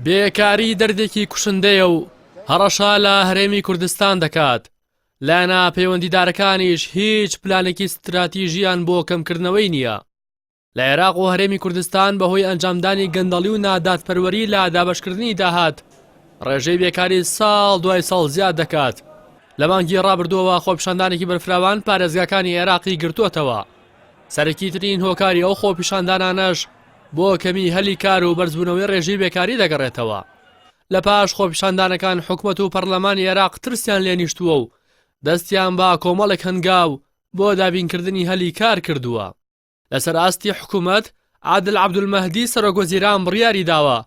بێکاری دەردێکی کوشندەیە و هەڕەشا لە هەرێمی کوردستان دەکات. لایەنە پەیوەندیدارەکانیش هیچ پلانێکی ستراتیژیان بۆ کەمکردنەوەی نییە. لە عێراق و هەرێمی کوردستان بەهۆی ئەنجامدانی گەندەڵی و نادادپەروەری لە دابەشکردنی داهات ڕێژەی بێکاری ساڵ دوای ساڵ زیاد دەکات. لە مانگی ڕابردووەوە خۆپیشاندانێکی بەرفراوان پارێزگاکانی عێراقی گرتووەتەوە. سەرەکیترین هۆکاری ئەو خۆپیشاندانانەش بۆ کەمی هەلی کار و بەرزبوونەوەی ڕێژەی بێکاری دەگەڕێتەوە. لە پاش خۆپیشاندانەکان حکومەت و پەرلەمانی عێراق ترسیان لێ نیشتووە و دەستیان بە کۆمەڵێک هەنگاو بۆ دابینکردنی هەلی کار کردووە. لەسەر ئاستی حکومەت عادل عەبدولمەهدی سەرۆکوەزیران بڕیاری داوە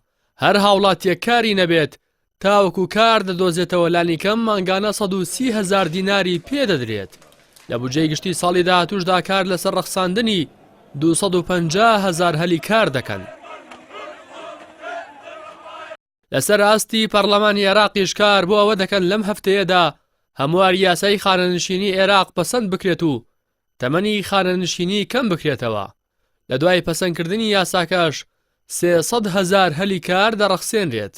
هەر هاوڵاتیەک کاری نەبێت تاوەکو کار دەدۆزێتەوە لانیکەم مانگانە 130,000 دیناری پێدەدرێت. لە بودجەی گشتی ساڵی داهاتووشدا کار لەسەر ڕەخساندنی 250,000 هەلی کار دەکەن. لەسەر ئاستی پەرلەمانی عێراقیش کار بۆ ئەوە دەکەن لەم هەفتەیەدا هەموار یاسای خانەنشینی عێراق پەسەند بکرێت و تەمەنی خانەنشینی کەم بکرێتەوە. لە دوای پەسەندکردنی یاساکەش 300,000 هەلی کار دەڕەخسێنرێت.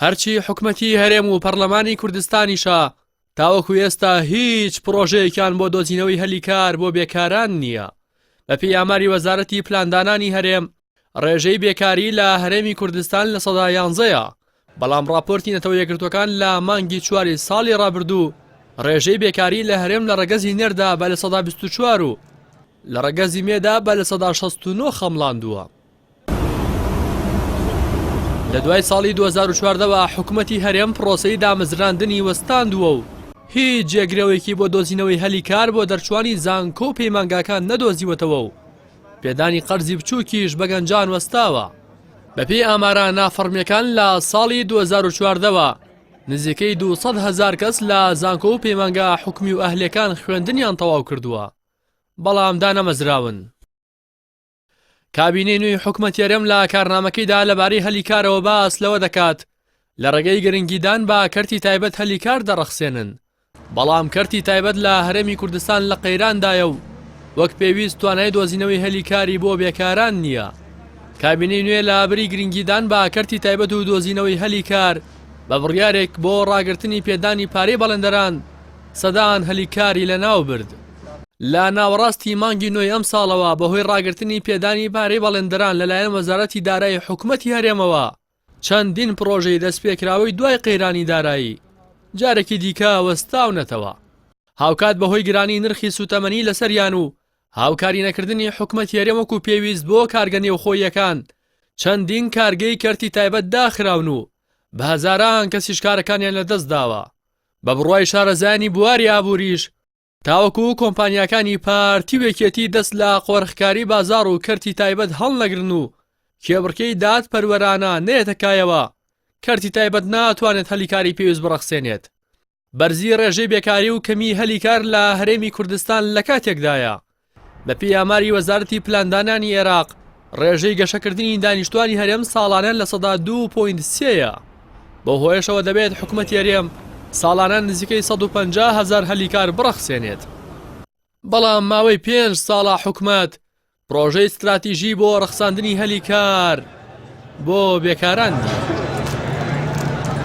هەرچی حکومەتی هەرێم و پەرلەمانی کوردستانیشە تاوەکو ئێستا هیچ پرۆژەیەکیان بۆ دۆزینەوەی هەلی کار بۆ بێکاران نییە. بەپێی ئاماری وەزارەتی پلاندانانی هەرێم ڕێژەی بێکاری لە هەرێمی کوردستان لە 11%، بەڵام راپۆرتی نەتەوە یەکگرتوەکان لە مانگی 4 ساڵی ڕابردوو ڕێژەی بێکاری لە هەرێم لە ڕەگەزی نێردا بە لە 124 و لە ڕەگەزی مێدا بە لە 169 خەمڵاندووە. لە دوای ساڵی 2014ەوە حکومەتی هەرێم پرۆسەی دامەزراندنی وەستاندووە و هیچ جێگرەوەیەکی بۆ دۆزینەوەی هەلی کار بۆ دەرچوانی زانکۆ و پەیمانگاکان نەدۆزیوەتەوە و پێدانی قەرزی بچووکیش بەگەنجان وەستاوە. بەپێی ئامارە نافەرمیەکان لە ساڵی 2014ەوە نزیکەی 200,000 کەس لە زانکۆ و پەیمانگا حکومی و ئەهلەکان خوێندنیان تەواو کردووە، بەڵام دانەمەزراون. کابینەی نوێی حکومەتی هەرێم لە کارنامەکەیدا لەبارەی هەلی کارەوە باس لەوە دەکات لە ڕێگەی گرنگیدان بە کەرتی تایبەت هەلی کار دەڕەخسێنن، بەڵام کەرتی تایبەت لە هەرێمی کوردستان لە قەیراندایە و وەک پێویست توانای دۆزینەوەی هەلی کاری بۆ بێکاران نییە. کابینەی نوێ لە بەری گرنگیدان بە کەرتی تایبەت و دۆزینەوەی هەلی کار بە بڕیارێک بۆ ڕاگررتنی پێدانی پارەی بەڵێندەران سەدان هەلی کاری لە ناو برد. لە ناوەڕاستی مانگی نوێی ئەم ساڵەوە بەهۆی ڕاگررتنی پێدانی پارەی بەڵێندەران لەلایەن وەزارەتی دارایی حکومەتی هەرێمەوە چەندین پرۆژەی دەستپێکراوەی دوای قەیرانی دارایی جارێکی دیکە وەستاونەتەوە. هاوکات بەهۆی گرانی نرخی سوتەمەنی لەسەریان و هاوکاری نەکردنی حکومەتی هەرێم وەکو پێویست بۆ کارگەنێوخۆیەکان چەندین کارگەی کەرتی تایبەت داخراون و بە هەزاران کەسیش کارەکانیان لەدەست داوە. بە بڕوای شارەزایانی بواری ئابووریش تاوەکو کۆمپانیاکانی پارتی وێکێتی دەست لە قۆرخکاری بازاڕ و کەرتی تایبەت هەڵنەگرن و کێبڕکەی دادپەروەرانە نێتەکایەوە کەرتی تایبەت ناتوانێت هەلی کاری پێویست بڕەخسێنێت. بەرزی ڕێژەی بێکاری و کەمی هەلی کار لە هەرێمی کوردستان لە کاتێکدایە. بەپێی ئاماری وەزارەتی پلاندانانی عێراق ڕێژەی گەشەکردنی دانیشتوانی هەرێم ساڵانە لە 2.3ە. بۆ هۆیشەوە دەبێت حکومەتی هەرێم ساڵانە نزیکەی 150,000 هەلی کار بڕەخسێنێت. بەڵام ماوەی 5 ساڵە حکومەت پرۆژەی استراتیژی بۆ ڕەخساندنی هەلی کار بۆ بێکاران نییە.